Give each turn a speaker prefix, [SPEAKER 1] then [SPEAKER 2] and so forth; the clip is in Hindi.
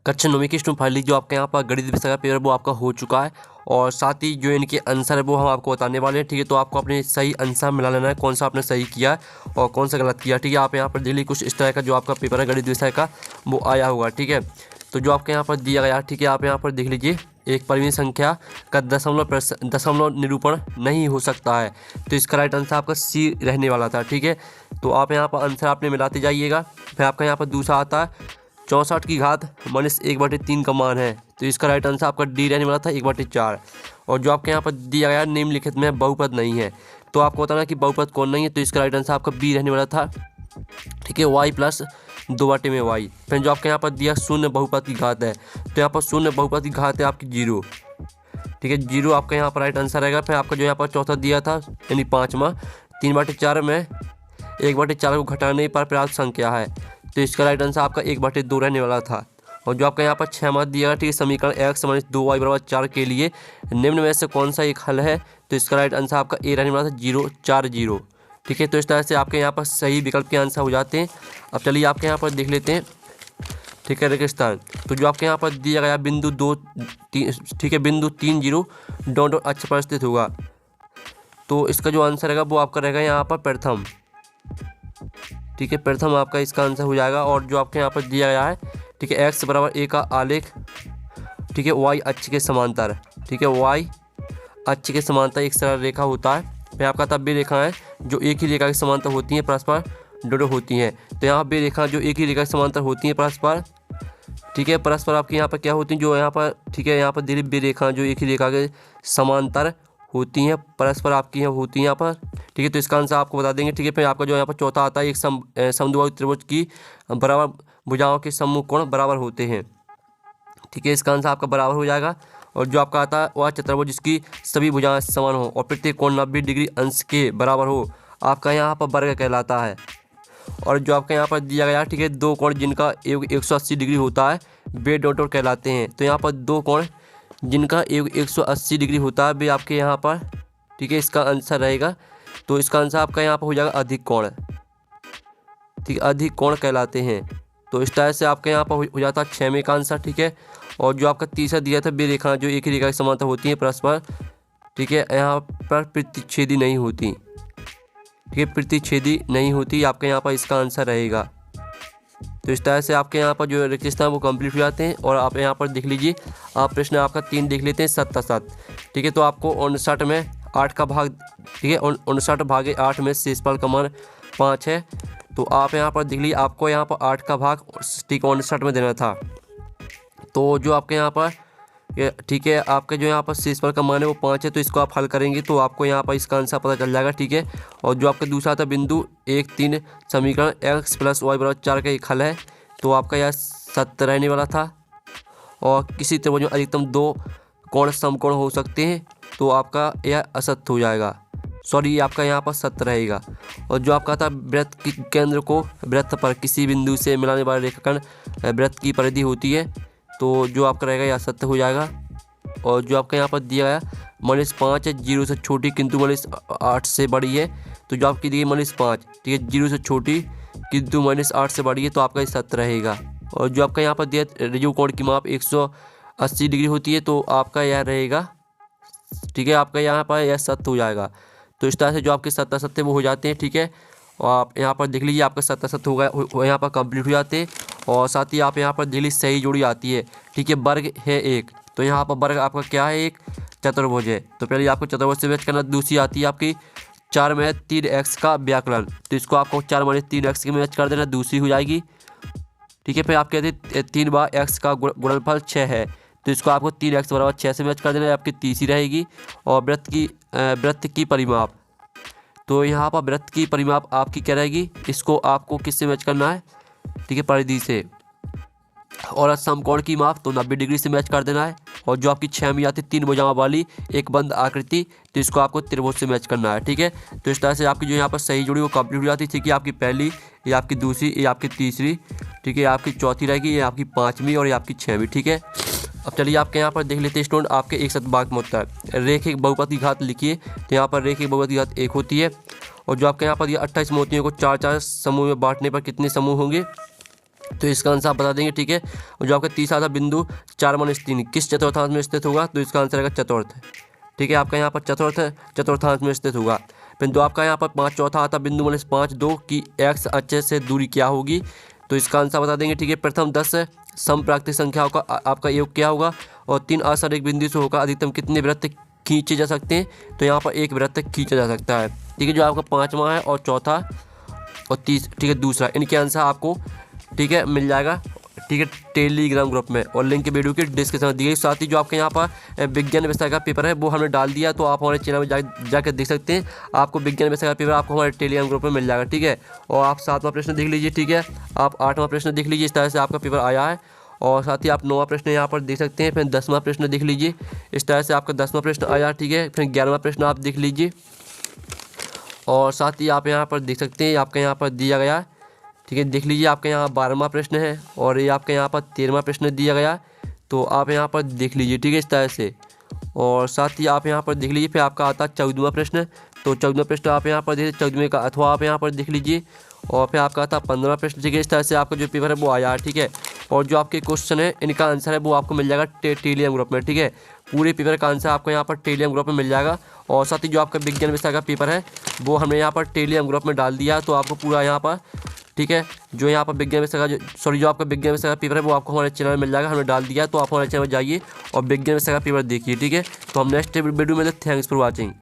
[SPEAKER 1] कक्षा 9वीं की स्टूडेंट फाइनली जो आपके यहाँ पर गणित विषय का पेपर वो आपका हो चुका है और साथ ही जो इनके आंसर है वो हम आपको बताने वाले हैं। ठीक है, तो आपको अपने सही आंसर मिला लेना है, कौन सा आपने सही किया और कौन सा गलत किया। ठीक है, आप यहाँ पर डेली कुछ इस तरह का जो आपका पेपर है गणित विषय का वो आया होगा। ठीक है, तो जो आपके यहाँ पर दिया गया, ठीक है, आप यहाँ पर देख लीजिए, एक परिमेय संख्या का दशमलव निरूपण नहीं हो सकता है, तो इसका राइट आंसर आपका सी रहने वाला था। ठीक है, तो आप यहाँ पर आंसर आपने मिलाते जाइएगा। फिर आपका यहाँ पर दूसरा आता है 64 की घात -1/3 का मान है, तो इसका राइट आंसर आपका डी रहने वाला था 1/4। और जो आपके यहाँ पर दिया गया निम्नलिखित में बहुपद नहीं है, तो आपको बताना कि बहुपद कौन नहीं है, तो इसका राइट आंसर आपका बी रहने वाला था। ठीक है, y + 2/y। फिर जो आपके यहाँ पर दिया शून्य बहुपद की घात है, तो यहाँ पर शून्य बहुपद की घात है आपकी 0। ठीक है, 0 आपका यहाँ पर राइट आंसर रहेगा। फिर आपका जो यहाँ पर चौथा दिया था यानी 5वां 3/4 में 1/4 को घटाने पर प्राप्त संख्या है, तो इसका राइट आंसर आपका 1/2 रहने वाला था। और जो आपका यहाँ पर 6वां दिया गया, ठीक है, समीकरण x - 2y = 4 के लिए निम्न में से कौन सा एक हल है, तो इसका राइट आंसर आपका ए रहने वाला था 0 4 0। ठीक है, तो इस तरह से आपके यहाँ पर सही विकल्प के आंसर हो जाते हैं। अब चलिए आपके यहाँ पर देख लेते हैं। ठीक है, रेगिस्तान, तो जो आपके यहाँ पर दिया गया बिंदु 2 3, ठीक है, बिंदु 3 0 डॉट अक्ष पर स्थित होगा, तो इसका जो आंसर रहेगा वो आपका रहेगा यहाँ पर प्रथम। ठीक है, प्रथम आपका इसका आंसर हो जाएगा। और जो आपके यहाँ पर दिया गया है, ठीक है, x = a का आलेख, ठीक है, y अक्ष के समांतर, ठीक है, y अक्ष के समांतर एक सरल रेखा होता है। फिर आपका तब भी रेखा है जो एक ही रेखा के समांतर होती हैं, परस्पर जुड़े होती हैं, तो यहाँ भी रेखा जो एक ही रेखा के समांतर होती हैं परस्पर, ठीक है, परस्पर आपकी यहाँ पर क्या होती हैं, जो यहाँ पर, ठीक है, यहाँ पर दीर्घ रेखा जो एक ही रेखा के समांतर होती हैं परस्पर आपकी यहाँ होती हैं यहाँ पर। ठीक है, तो इसका आंसर आपको बता देंगे। ठीक है, फिर आपका जो यहाँ पर चौथा आता है, एक समद्विबाहु त्रिभुज की बराबर भुजाओं के सम्मुख कोण बराबर होते हैं। ठीक है, इसका आंसर आपका बराबर हो जाएगा। और जो आपका आता है वह चतुर्भुज जिसकी सभी भुजाएं समान हो और प्रत्येक कोण 90 डिग्री अंश के बराबर हो, आपका यहाँ पर वर्ग कहलाता है। और जो आपका यहाँ पर दिया गया, ठीक है, दो कोण जिनका 180 डिग्री होता है वे डॉट कहलाते हैं, तो यहाँ पर दो कोण जिनका 180 डिग्री होता है वे आपके यहाँ पर, ठीक है, इसका आंसर रहेगा। तो इसका आंसर आपका यहाँ पर हो जाएगा अधिक कोण। ठीक है, अधिक कोण कहलाते हैं। तो इस तरह से आपके यहाँ पर हो जाता है 6वें का आंसर। ठीक है, और जो आपका तीसरा दिया था बे रेखा जो एक ही रेखा के समांतर होती है परस्पर, ठीक है, यहाँ पर प्रतिच्छेदी नहीं होती। ठीक है, प्रतिच्छेदी नहीं होती, आपके यहाँ पर इसका आंसर रहेगा। तो इस तरह से आपके यहाँ पर जो रेगिस्तान वो कंप्लीट हो जाते हैं। और आप यहाँ पर देख लीजिए, आप प्रश्न आपका 3 देख लेते हैं 7 ठीक है, तो आपको 59 में 8 का भाग, ठीक है, 59/8 में शेषफल का मान 5 है, तो आप यहाँ पर देख लीजिए, आपको यहाँ पर 8 का भाग, ठीक, 59 में देना था। तो जो आपके यहाँ पर, ठीक है, आपके जो यहाँ पर शेषफल का मान है वो 5 है, तो इसको आप हल करेंगे तो आपको यहाँ पर इसका आंसर पता चल जाएगा। ठीक है, और जो आपका दूसरा था बिंदु 1 3 समीकरण x + y = 4 का एक हल है, तो आपका यह सत्य रहने वाला था। और किसी त्रिभुज में अधिकतम 2 कोण समकोण हो सकते हैं, तो आपका यह असत्य हो जाएगा, सॉरी, आपका यहाँ पर सत्य रहेगा। और जो आपका था वृत्त की केंद्र को वृत्त पर किसी बिंदु से मिलाने वाले रेखाखंड वृत्त की परिधि होती है, तो जो आपका रहेगा यह सत्य हो जाएगा। और जो आपका यहाँ पर दिया गया -5 है, 0 से छोटी किंतु -8 से बड़ी है, तो जो आपकी दी -5, ठीक है, 0 से छोटी किंतु -8 से बड़ी है, तो आपका ये सत्य रहेगा। और जो आपका यहाँ पर दिया ऋजु कोण की माप 180 डिग्री होती है, तो आपका यह रहेगा, ठीक है, आपका यहाँ पर यह सत्य हो जाएगा। तो इस तरह से जो आपके सत्य सत्य वो हो जाते हैं। ठीक है, और आप यहाँ पर देख लीजिए, आपका सत्य सत्य हो गया, यहाँ पर कंप्लीट हो जाते हैं। और साथ ही आप यहाँ पर दिल्ली सही जोड़ी आती है। ठीक है, वर्ग है 1, तो यहाँ पर वर्ग आपका क्या है, एक चतुर्भुज है, तो पहले आपको चतुर्भुज से मैच करना। दूसरी आती है आपकी 4 में 3x का व्याकलन, तो इसको आपको 4 में 3x के मैच कर देना, दूसरी हो जाएगी। ठीक है, फिर आप कहते हैं 3 बार x का गुणनफल 6 है, तो इसको आपको 3x = 6 से मैच कर देना, आपकी तीसरी रहेगी। और वृत्त की परिमाप, तो यहाँ पर वृत्त की परिमाप आपकी क्या रहेगी, इसको आपको किससे मैच करना है, ठीक है, परिधि से। और समकोण की माप तो 90 डिग्री से मैच कर देना है। और जो आपकी 6 आती 3 भुजाओं वाली एक बंद आकृति, तो इसको आपको त्रिभुज से मैच करना है। ठीक है, तो इस तरह से आपकी जो यहाँ पर सही जोड़ी वो कंप्लीट हो जाती है। ठीक है, आपकी पहली, ये आपकी दूसरी, ये आपकी तीसरी, ठीक है, आपकी चौथी रहेगी, ये आपकी 5वीं और ये आपकी 6वीं। ठीक है, अब चलिए आपके यहाँ पर देख लेते हैं स्टूडेंट, आपके एक शतभाग में होता है रेखिक बहुपद की घात लिखिए, तो यहाँ पर रेखिक बहुपद की घात 1 होती है। और जो आपके यहाँ पर ये 28 मोतियों को 4 समूह में बांटने पर कितने समूह होंगे, तो इसका आंसर आप बता देंगे, ठीक है। और जो आपका तीसरा था बिंदु 4-3 किस चतुर्थांश में स्थित होगा, तो इसका आंसर रहेगा चतुर्थ, ठीक है। आपका यहाँ पर चतुर्थांश में स्थित होगा। बिंदु आपका यहाँ पर 5 चौथा आता बिंदु -5 की एक्स अक्ष से दूरी क्या होगी, तो इसका आंसर बता देंगे, ठीक है। प्रथम 10 समप्राकृतिक संख्याओं का आपका योग क्या होगा, और 3 असंरेख बिंदु से होकर अधिकतम कितने वृत्त खींचे जा सकते हैं, तो यहाँ पर एक वृत्त खींचा जा सकता है, ठीक है। जो आपका 5वां है और चौथा और 30, ठीक है, दूसरा, इनके आंसर आपको, ठीक है, मिल जाएगा, ठीक है, टेलीग्राम ग्रुप में, और लिंक वीडियो की डिस्क्रिप्शन में दी गई। साथ ही जो आपके यहाँ पर विज्ञान विषय का पेपर है वो हमने डाल दिया, तो आप हमारे चैनल में जाकर देख सकते हैं। आपको विज्ञान विषय का पेपर आपको हमारे टेलीग्राम ग्रुप में मिल जाएगा, ठीक है। और आप 7वां प्रश्न देख लीजिए, ठीक है, आप 8वां प्रश्न देख लीजिए, इस तरह से आपका पेपर आया है। और साथ ही आप 9वां प्रश्न यहाँ पर देख सकते हैं। फिर 10वां प्रश्न देख लीजिए, इस तरह से आपका 10वां प्रश्न आया, ठीक है। फिर 11वां प्रश्न आप देख लीजिए, और साथ ही आप यहाँ पर देख सकते हैं आपका यहाँ पर दिया गया, ठीक है, देख लीजिए। आपके यहाँ 12वां प्रश्न है, और ये आपके यहाँ पर 13वां प्रश्न दिया गया, तो आप यहाँ पर देख लीजिए, ठीक है, इस तरह से। और साथ ही आप यहाँ पर देख लीजिए, फिर आपका आता है 14वां प्रश्न, तो 14वां प्रश्न आप यहाँ पर देखिए, 14वें का अथवा आप यहाँ पर देख लीजिए। और फिर आपका आता है 15वां प्रश्न, ठीक है। इस तरह से आपका जो पेपर है वो आया, ठीक है। और जो आपके क्वेश्चन है इनका आंसर है वो आपको मिल जाएगा टेलीग्राम ग्रुप में, ठीक है। पूरे पेपर का आंसर आपको यहाँ पर टेलीग्राम ग्रुप में मिल जाएगा। और साथ ही जो आपका विज्ञान विषय का पेपर है वो हमने यहाँ पर टेलीग्राम ग्रुप में डाल दिया, तो आपको पूरा यहाँ पर, ठीक है, जो यहाँ पर विज्ञान विषय का जो आपका विज्ञान विषय का पेपर है वो आपको हमारे चैनल में मिल जाएगा, हमने डाल दिया, तो आप हमारे चैनल में जाइए और विज्ञान विषय का पेपर देखिए, ठीक है। तो हम नेक्स्ट वीडियो में, थैंक्स फॉर वॉचिंग।